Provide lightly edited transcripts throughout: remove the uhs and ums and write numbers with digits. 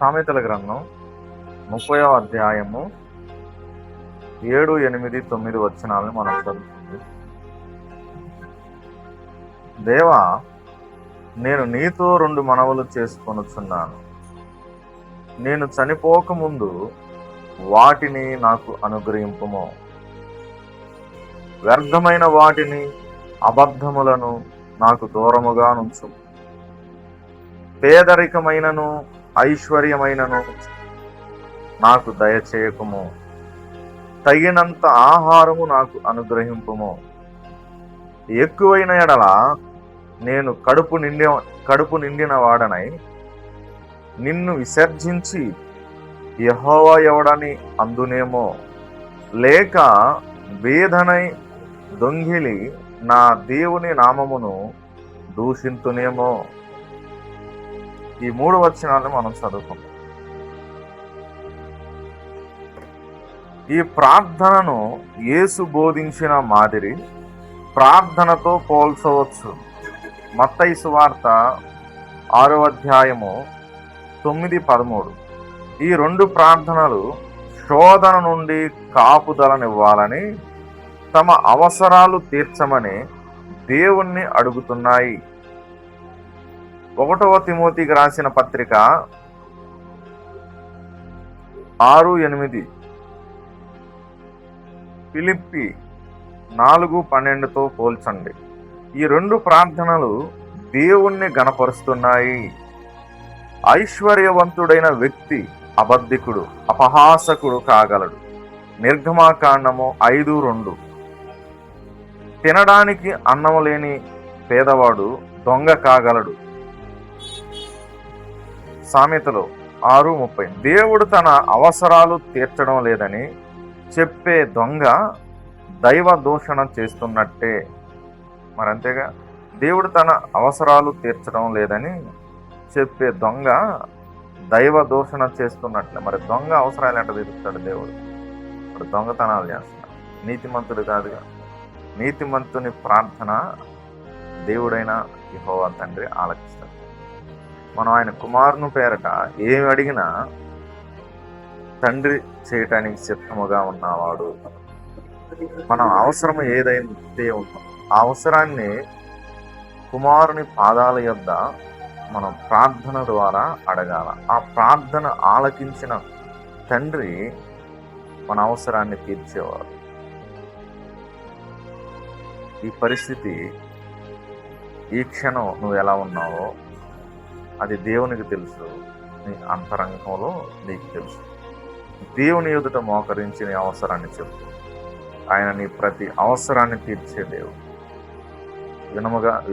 సామెతల గ్రంథం 30వ అధ్యాయము 7, 8, 9 వచనాలను మనం చదువుతుంది. దేవా, నేను నీతో 2 మనవులు చేసుకొనుచున్నాను. నేను చనిపోకముందు వాటిని నాకు అనుగ్రహింపుము. వ్యర్థమైన వాటిని, అబద్ధములను నాకు దూరముగా నుంచు. పేదరికమైనను ఐశ్వర్యమైనను నాకు దయచేయకుము. తగినంత ఆహారము నాకు అనుగ్రహింపుము. ఎక్కువైన ఎడల నేను కడుపు నిండిన వాడనై నిన్ను విసర్జించి యెహోవా ఎవడని అందునేమో, లేక బేదనై దొంగిలి నా దేవుని నామమును దూషింతునేమో. ఈ 3 వచనాలను మనం చదువుకుందాం. ఈ ప్రార్థనను యేసు బోధించిన మాదిరి ప్రార్థనతో పోల్చవచ్చు. మత్తయి సువార్త 6వ అధ్యాయము 9, 13. ఈ 2 ప్రార్థనలు శోధన నుండి కాపుదలనివ్వాలని, తమ అవసరాలు తీర్చమని దేవుణ్ణి అడుగుతున్నాయి. 1వ తిమోతికి రాసిన పత్రిక 6:8, ఫిలిప్పీ 4:12తో పోల్చండి. ఈ 2 ప్రార్థనలు దేవుణ్ణి గణపరుస్తున్నాయి. ఐశ్వర్యవంతుడైన వ్యక్తి అబద్ధికుడు, అపహాసకుడు కాగలడు. నిర్గమాకాండము 5:2. తినడానికి అన్నము లేని పేదవాడు దొంగ కాగలడు. సామెతలు 6:30. దేవుడు తన అవసరాలు తీర్చడం లేదని చెప్పే దొంగ దైవ దూషణ చేస్తున్నట్టే. మరి అంతేగా, దేవుడు తన అవసరాలు తీర్చడం లేదని చెప్పే దొంగ దైవ దూషణ చేస్తున్నట్లే. మరి దొంగ అవసరాలు ఎట్లా తీరుస్తాడు దేవుడు? ఇప్పుడు దొంగతనాలు చేస్తున్నాడు, నీతిమంతుడు కాదుగా. నీతిమంతుని ప్రార్థన దేవుడైన యెహోవా తండ్రి ఆలకిస్తాడు. మనం ఆయన కుమారుని పేరట ఏమి అడిగినా తండ్రి చేయటానికి సిద్ధముగా ఉన్నవాడు. మనం అవసరం ఏదైతే ఉందో ఆ అవసరాన్ని కుమారుని పాదాల యొద్ద మనం ప్రార్థన ద్వారా అడగాల. ఆ ప్రార్థన ఆలకించిన తండ్రి మన అవసరాన్ని తీర్చేవాడు. ఈ పరిస్థితి, ఈ క్షణం నువ్వు ఎలా ఉన్నావో అది దేవునికి తెలుసు, నీ అంతరంగంలో నీకు తెలుసు. దేవుని ఎదుట మోకరించి నీ అవసరాన్ని చెప్పు. ఆయన నీ ప్రతి అవసరాన్ని తీర్చే దేవుడు.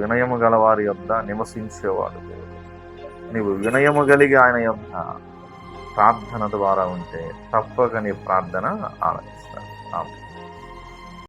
వినయము గల వారి యొద్ద నివసించేవాడు దేవుడు. నీవు వినయము కలిగి ఆయన యొద్ద ప్రార్థన ద్వారా ఉంటే తప్పక నీ ప్రార్థన ఆలకిస్తాడు. ఆమేన్.